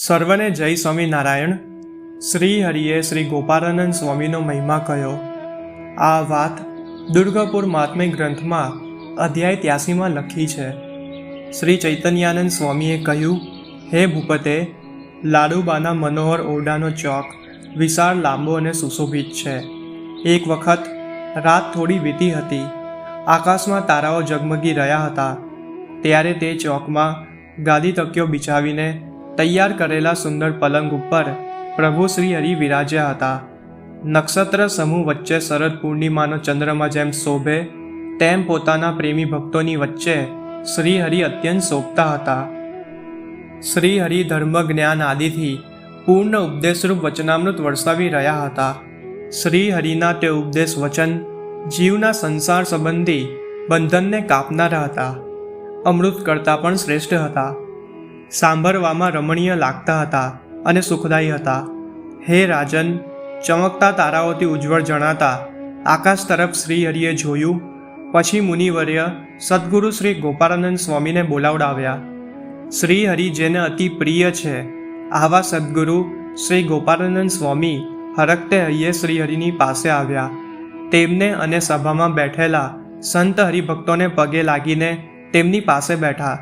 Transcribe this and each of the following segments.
સર્વને જય સ્વામિનારાયણ। શ્રી હરિએ શ્રી ગોપાળાનંદ સ્વામીનો મહિમા કહ્યો। આ વાત દુર્ગાપુર મહાત્મ્ય ગ્રંથમાં અધ્યાય 83માં લખી છે। શ્રી ચૈતન્યાનંદ સ્વામીએ કહ્યું, હે ભૂપતે, લાડુબાના મનોહર ઓરડાનો ચોક વિશાળ, લાંબો અને સુશોભિત છે। એક વખત રાત થોડી વીતી હતી, આકાશમાં તારાઓ ઝગમગી રહ્યા હતા। ત્યારે તે ચોકમાં ગાદી તકીઓ બિછાવીને તૈયાર કરેલા સુંદર પલંગ ઉપર પ્રભુ શ્રી હરિ વિરાજ્યા હતા। નક્ષત્ર સમૂહ વચ્ચે શરદ પૂર્ણિમાનો ચંદ્રમાં જેમ શોભે તેમ પોતાના પ્રેમી ભક્તોની વચ્ચે શ્રી હરિ અત્યંત શોભતા હતા। શ્રી હરિ ધર્મ જ્ઞાન આદિથી પૂર્ણ ઉપદેશરૂપ વચનામૃત વરસાવી રહ્યા હતા। શ્રી હરિના તે ઉપદેશ વચન જીવના સંસાર સંબંધી બંધનને કાપનારા હતા, અમૃત કરતાં પણ શ્રેષ્ઠ હતા, સાંભળવામાં રમણીય લાગતા હતા અને સુખદાયી હતા। હે રાજન, ચમકતા તારાઓથી ઉજ્જવળ જણાતા આકાશ તરફ શ્રી હરિએ જોયું। પછી મુનિવર્ય સદગુરુ શ્રી ગોપાળાનંદ સ્વામીને બોલાવડાવ્યા। શ્રી હરિ જેને અતિ પ્રિય છે આવા સદગુરુ શ્રી ગોપાળાનંદ સ્વામી હરખતે હૈયે શ્રી હરિની પાસે આવ્યા। તેમને અને સભામાં બેઠેલા સંત હરિભક્તોને પગે લાગીને તેમની પાસે બેઠા।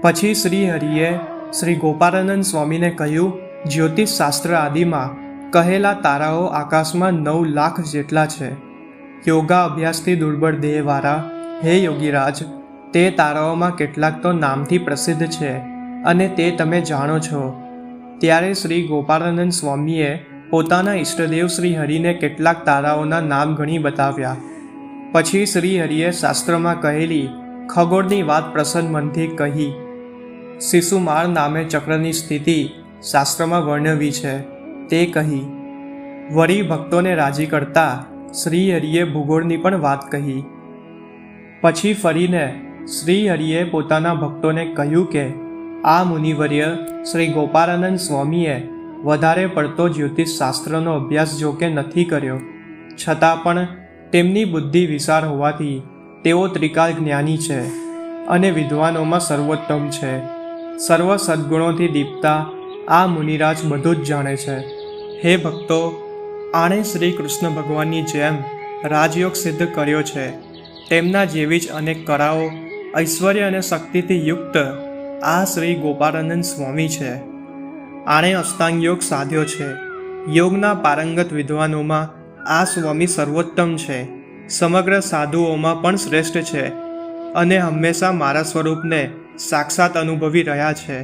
પછી શ્રી હરિએ શ્રી ગોપાળાનંદ સ્વામીને કહ્યું, જ્યોતિષ શાસ્ત્ર આદિમાં કહેલા તારાઓ આકાશમાં 9 લાખ જેટલા છે। યોગા અભ્યાસથી દુર્બળ દેહવાળા હે યોગીરાજ, તે તારાઓમાં કેટલાક તો નામથી પ્રસિદ્ધ છે અને તે તમે જાણો છો। ત્યારે શ્રી ગોપાળાનંદ સ્વામીએ પોતાના ઈષ્ટદેવ શ્રી હરિને કેટલાક તારાઓના નામ ગણી બતાવ્યા। પછી શ્રી હરિએ શાસ્ત્રમાં કહેલી ખગોળની વાત પ્રસન્ન મનથી કહી। શિશુમાળ નામે ચક્રની સ્થિતિ શાસ્ત્રમાં વર્ણવી છે તે કહી। વળી ભક્તોને રાજી કરતા શ્રી હરિએ ભૂગોળની પણ વાત કહી। પછી ફરીને શ્રી હરિએ પોતાના ભક્તોને કહ્યું કે આ મુનિવર્ય શ્રી ગોપાળાનંદ સ્વામીએ વધારે પડતો જ્યોતિષ શાસ્ત્રનો અભ્યાસ જોકે નથી કર્યો, છતાં પણ તેમની બુદ્ધિ વિશાળ હોવાથી તેઓ ત્રિકાળ જ્ઞાની છે અને વિદ્વાનોમાં સર્વોત્તમ છે। સર્વ સદ્ગુણોથી દીપતા આ મુનિરાજ બધું જ જાણે છે। હે ભક્તો, આણે શ્રી કૃષ્ણ ભગવાનની જેમ રાજયોગ સિદ્ધ કર્યો છે, તેમના જેવી જ અનેક કળાઓ, ઐશ્વર્ય અને શક્તિથી યુક્ત આ શ્રી ગોપાળાનંદ સ્વામી છે। આણે અષ્ટાંગ યોગ સાધ્યો છે। યોગના પારંગત વિદ્વાનોમાં આ સ્વામી સર્વોત્તમ છે, સમગ્ર સાધુઓમાં પણ શ્રેષ્ઠ છે અને હંમેશા મારા સ્વરૂપને સાક્ષાત અનુભવી રહ્યા છે।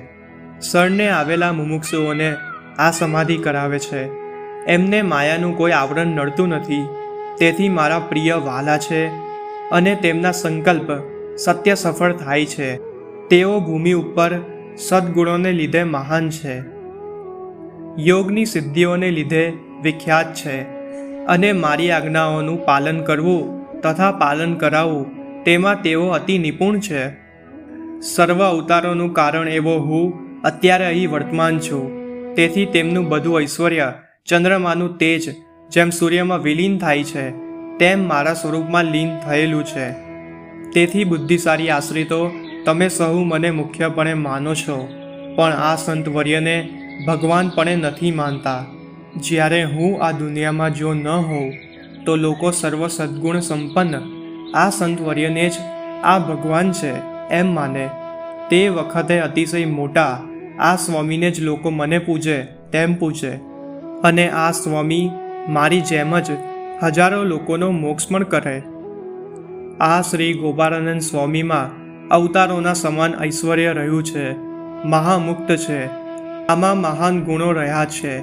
શરણે આવેલા મુમુક્ષુઓને આ સમાધિ કરાવે છે। એમને માયાનું કોઈ આવરણ નડતું નથી, તેથી મારા પ્રિય વાલા છે અને તેમના સંકલ્પ સત્ય સફળ થાય છે। તેઓ ભૂમિ ઉપર સદ્ગુણોને લીધે મહાન છે, યોગની સિદ્ધિઓને લીધે વિખ્યાત છે અને મારી આજ્ઞાઓનું પાલન કરવું તથા પાલન કરાવવું તેમાં તેઓ અતિ નિપુણ છે। સર્વ અવતારોનું કારણ એવો હું અત્યારે અહીં વર્તમાન છું, તેથી તેમનું બધું ઐશ્વર્ય ચંદ્રમાનું તેજ જેમ સૂર્યમાં વિલીન થાય છે તેમ મારા સ્વરૂપમાં લીન થયેલું છે। તેથી બુદ્ધિશાળી આશ્રિતો તમે સહુ મને મુખ્યપણે માનો છો, પણ આ સંતવર્યને ભગવાનપણે નથી માનતા। જ્યારે હું આ દુનિયામાં જો ન હોઉં તો લોકો સર્વ સદ્ગુણ સંપન્ન આ સંતવર્યને જ આ ભગવાન છે એમ માને। તે વખતે અતિશય મોટા આ સ્વામીને જ લોકો મને પૂજે તેમ પૂજે અને આ સ્વામી મારી જેમ જ હજારો લોકોનો મોક્ષ પણ કરે। આ શ્રી ગોપાળાનંદ સ્વામીમાં અવતારોના સમાન ઐશ્વર્ય રહ્યું છે, મહામુક્ત છે, આમાં મહાન ગુણો રહ્યા છે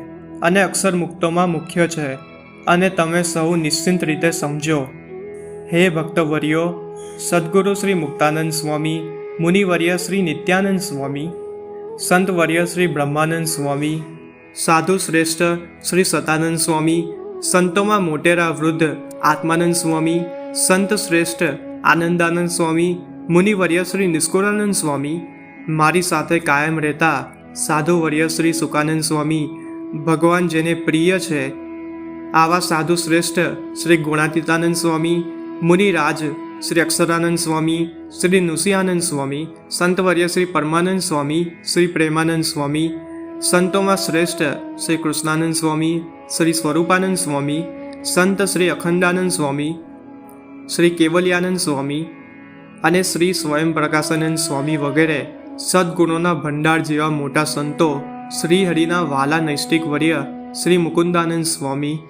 અને અક્ષર મુક્તોમાં મુખ્ય છે અને તમે સૌ નિશ્ચિંત રીતે સમજો। હે ભક્તવર્યો, સદગુરુ શ્રી મુક્તાનંદ સ્વામી, મુનિવર્ય શ્રી નિત્યાનંદ સ્વામી, સંતવર્ય શ્રી બ્રહ્માનંદ સ્વામી, સાધુ શ્રેષ્ઠ શ્રી સતાનંદ સ્વામી, સંતોમાં મોટેરા વૃદ્ધ આત્માનંદ સ્વામી, સંત શ્રેષ્ઠ આનંદાનંદ સ્વામી, મુનિવર્ય શ્રી નિષ્કુળાનંદ સ્વામી, મારી સાથે કાયમ રહેતા સાધુવર્ય શ્રી સુકાનંદ સ્વામી, ભગવાન જેને પ્રિય છે આવા સાધુ શ્રેષ્ઠ શ્રી ગુણાતીતાનંદ સ્વામી, મુનિરાજ શ્રી અક્ષરાનંદ સ્વામી, શ્રી નૃસિંહાનંદ સ્વામી, સંતવર્ય શ્રી પરમાનંદ સ્વામી, શ્રી પ્રેમાનંદ સ્વામી, સંતોમાં શ્રેષ્ઠ શ્રી કૃષ્ણાનંદ સ્વામી, શ્રી સ્વરૂપાનંદ સ્વામી, સંત શ્રી અખંડાનંદ સ્વામી, શ્રી કેવલ્યાનંદ સ્વામી અને શ્રી સ્વયં પ્રકાશાનંદ સ્વામી વગેરે સદ્ગુણોના ભંડાર જેવા મોટા સંતો, શ્રી હરિના વાલા નૈષ્ટિક વર્ય શ્રી મુકુંદાનંદ સ્વામી,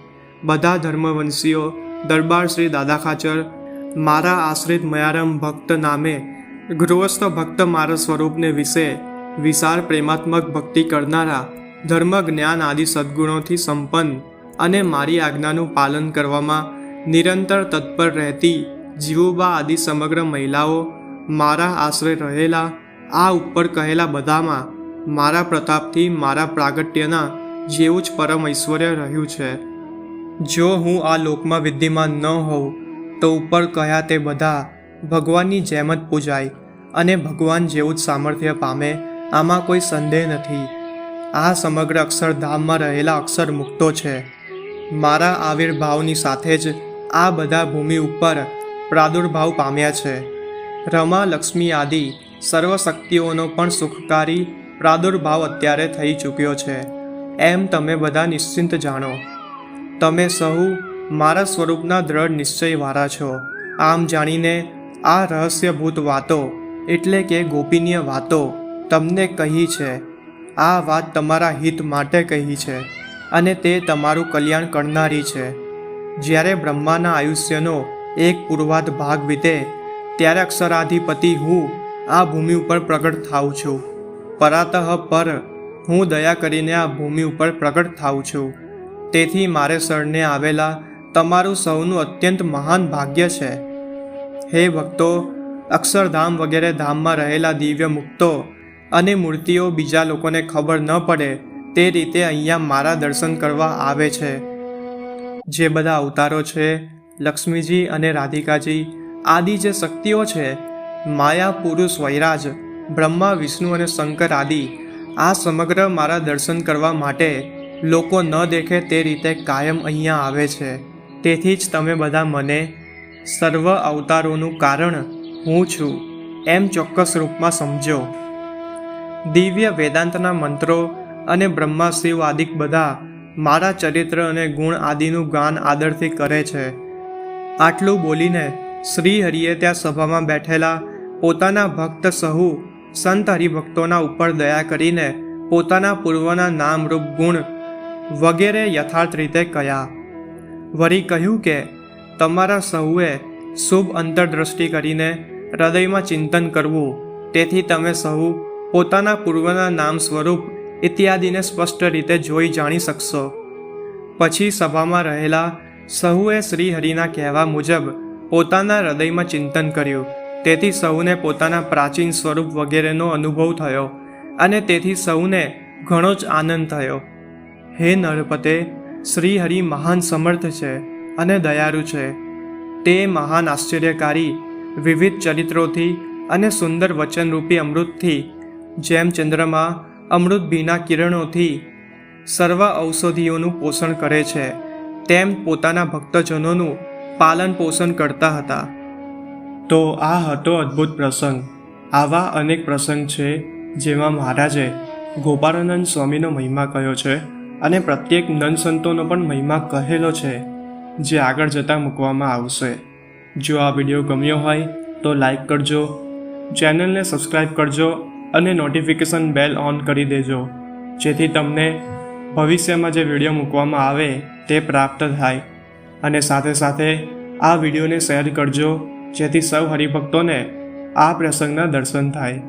બધા ધર્મવંશીઓ, દરબાર શ્રી દાદા ખાચર, મારા આશ્રિત મયારામ ભક્ત નામે ગૃહસ્થ ભક્ત મારા સ્વરૂપને વિશે વિશાળ પ્રેમાત્મક ભક્તિ કરનારા, ધર્મ જ્ઞાન આદિ સદ્ગુણોથી સંપન્ન અને મારી આજ્ઞાનું પાલન કરવામાં નિરંતર તત્પર રહેતી જીવુબા આદિ સમગ્ર મહિલાઓ મારા આશ્રય રહેલા આ ઉપર કહેલા બધામાં મારા પ્રતાપથી મારા પ્રાગટ્યના જેવું જ પરમ ઐશ્વર્ય રહ્યું છે. જો હું આ લોકમાં વિદ્યમાન ન હોઉં તો ઉપર કહ્યા તે બધા ભગવાનની જેમ જ પૂજાય અને ભગવાન જેવું જ સામર્થ્ય પામે, આમાં કોઈ સંદેહ નથી. આ સમગ્ર અક્ષરધામમાં રહેલા અક્ષર મુક્તો છે. મારા આવિર્ભાવની સાથે જ આ બધા ભૂમિ ઉપર પ્રાદુર્ભાવ પામ્યા છે. રમા, લક્ષ્મી આદિ સર્વ શક્તિઓનો પણ સુખકારી પ્રાદુર્ભાવ અત્યારે થઈ ચૂક્યો છે, એમ તમે બધા નિશ્ચિંત જાણો. તમે સહુ મારા સ્વરૂપના દ્રઢ નિશ્ચયવાળા છો. આમ જાણીને આ રહસ્યભૂત વાતો એટલે કે ગોપનીય વાતો તમને કહી છે. આ વાત તમારા હિત માટે કહી છે અને તે તમારું કલ્યાણ કરનારી છે. જ્યારે બ્રહ્માના આયુષ્યનો એક પૂર્વાધ ભાગ વીતે ત્યારે અક્ષરાધિપતિ હું આ ભૂમિ ઉપર પ્રગટ થાઉં છું. પરાતઃ પર હું દયા કરીને આ ભૂમિ ઉપર પ્રગટ થાઉં છું. તેથી મારે શરણે આવેલા તમારું સૌનું અત્યંત મહાન ભાગ્ય છે. હે ભક્તો, અક્ષરધામ વગેરે ધામમાં રહેલા દિવ્ય મુક્તો અને મૂર્તિઓ બીજા લોકોને ખબર ન પડે તે રીતે અહીંયા મારા દર્શન કરવા આવે છે. જે બધા અવતારો છે, લક્ષ્મીજી અને રાધિકાજી આદિ જે શક્તિઓ છે, માયા, પુરુષ, વૈરાજ, બ્રહ્મા, વિષ્ણુ અને શંકર આદિ આ સમગ્ર મારા દર્શન કરવા માટે લોકો ન દેખે તે રીતે કાયમ અહીંયા આવે છે. તેથી જ તમે બધા મને સર્વ અવતારોનું કારણ હું છું એમ ચોક્કસ રૂપમાં સમજો. દિવ્ય વેદાંતના મંત્રો અને બ્રહ્મા, શિવ આદિક બધા મારા ચરિત્ર અને ગુણ આદિનું ગાન આદરથી કરે છે. આટલું બોલીને શ્રી હરિએ ત્યાં સભામાં બેઠેલા પોતાના ભક્ત સહુ સંત હરિભક્તોના ઉપર દયા કરીને પોતાના પૂર્વના નામ, રૂપ, ગુણ વગેરે યથાર્થ રીતે કહ્યા. વળી કહ્યું કે તમારા સહુએ શુભ અંતરદ્રષ્ટિ કરીને હૃદયમાં ચિંતન કરવું, તેથી તમે સહુ પોતાના પૂર્વના નામ, સ્વરૂપ ઇત્યાદિને સ્પષ્ટ રીતે જોઈ જાણી શકશો. પછી સભામાં રહેલા સહુએ શ્રી હરિના કહેવા મુજબ પોતાના હૃદયમાં ચિંતન કર્યું. તેથી સૌને પોતાના પ્રાચીન સ્વરૂપ વગેરેનો અનુભવ થયો અને તેથી સૌને ઘણો જ આનંદ થયો. હે નરપતે, શ્રી હરિ મહાન સમર્થ છે અને દયાળુ છે. તે મહાન આશ્ચર્યકારી વિવિધ ચરિત્રોથી અને સુંદર વચનરૂપી અમૃતથી, જેમ ચંદ્રમા અમૃત ભીના કિરણોથી સર્વ ઔષધિઓનું પોષણ કરે છે, તેમ પોતાના ભક્તજનોનું પાલન પોષણ કરતા હતા. તો આ હતો અદ્ભુત પ્રસંગ. આવા અનેક પ્રસંગ છે જેમાં મહારાજે ગોપાળાનંદ સ્વામીનો મહિમા કહ્યો છે અને પ્રત્યેક નંદ સંતોનો પણ મહિમા કહેલો છે, જે આગળ જતાં મૂકવામાં આવશે. જો આ વિડીયો ગમ્યો હોય તો લાઈક કરજો, ચેનલને સબસ્ક્રાઈબ કરજો અને નોટિફિકેશન બેલ ઓન કરી દેજો, જેથી તમને ભવિષ્યમાં જે વિડીયો મૂકવામાં આવે તે પ્રાપ્ત થાય. અને સાથે સાથે આ વિડીયોને શેર કરજો, જેથી સૌ હરિભક્તોને આ પ્રસંગના દર્શન થાય.